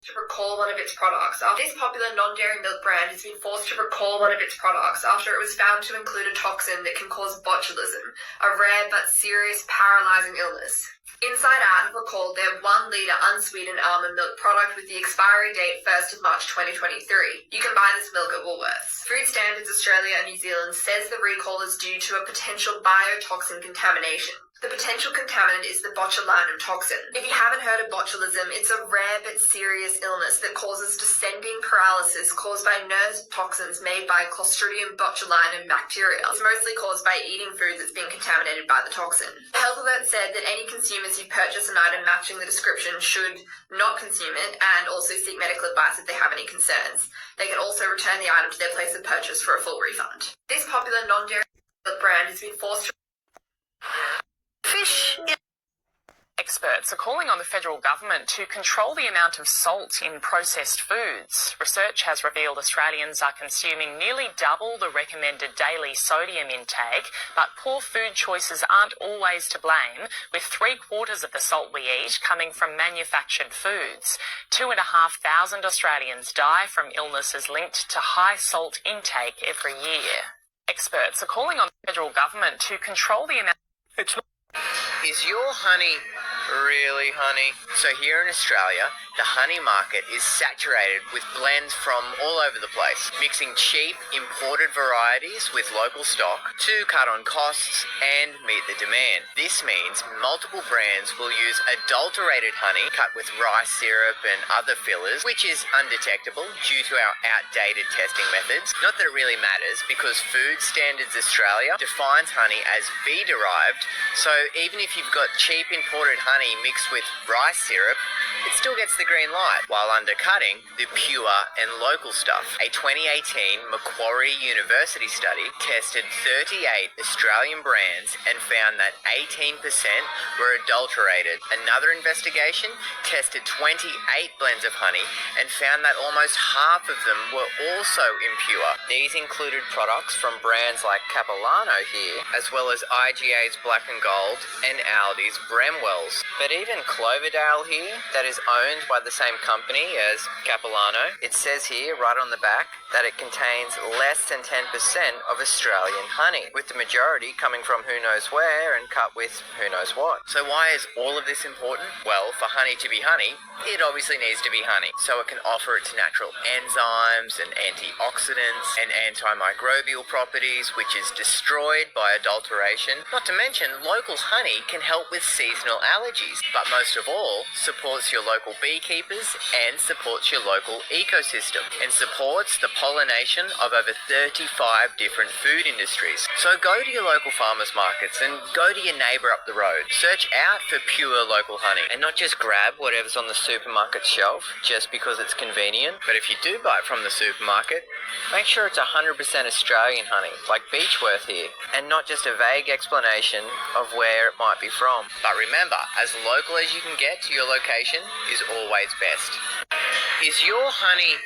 to recall one of its products. This popular non-dairy milk brand has been forced to recall one of its products after it was found to include a toxin that can cause botulism, a rare but serious paralyzing illness. Inside Out have recalled their 1 litre unsweetened almond milk product with the expiry date 1st of March 2023. You can buy this milk at Woolworths. Food Standards Australia and New Zealand says the recall is due to a potential biotoxin contamination. The potential contaminant is the botulinum toxin. If you haven't heard of botulism, it's a rare but serious illness that causes descending paralysis caused by nerve toxins made by Clostridium botulinum bacteria. It's mostly caused by eating food that's been contaminated by the toxin. Health Alert said that any consumers who purchase an item matching the description should not consume it and also seek medical advice if they have any concerns. They can also return the item to their place of purchase for a full refund. This popular non-dairy brand has been forced to fish. Experts are calling on the federal government to control the amount of salt in processed foods. Research has revealed Australians are consuming nearly double the recommended daily sodium intake, but poor food choices aren't always to blame, with 3/4 of the salt we eat coming from manufactured foods. 2,500 Australians die from illnesses linked to high salt intake every year. Experts are calling on the federal government to control the amount. Is your honey really honey? So here in Australia, the honey market is saturated with blends from all over the place, mixing cheap imported varieties with local stock to cut on costs and meet the demand. This means multiple brands will use adulterated honey cut with rice syrup and other fillers, which is undetectable due to our outdated testing methods. Not that it really matters, because Food Standards Australia defines honey as bee-derived, so even if you've got cheap imported honey mixed with rice syrup, it still gets the green light, while undercutting the pure and local stuff. A 2018 Macquarie University study tested 38 Australian brands and found that 18% were adulterated. Another investigation tested 28 blends of honey and found that almost half of them were also impure. These included products from brands like Capilano here, as well as IGA's Black and Gold and Aldi's Bramwells. But even Cloverdale here, that is owned by the same company as Capilano, it says here right on the back that it contains less than 10% of Australian honey, with the majority coming from who knows where and cut with who knows what. So why is all of this important? Well, for honey to be honey, it obviously needs to be honey, so it can offer its natural enzymes and antioxidants and antimicrobial properties, which is destroyed by adulteration. Not to mention, local honey can help with seasonal allergies, but most of all, supports your local beekeepers and supports your local ecosystem and supports the pollination of over 35 different food industries. So go to your local farmers markets and go to your neighbour up the road. Search out for pure local honey and not just grab whatever's on the supermarket shelf just because it's convenient. But if you do buy it from the supermarket, make sure it's 100% Australian honey, like Beechworth here, and not just a vague explanation of where it might be from. But remember, as local as you can get to your location is always best. Is your honey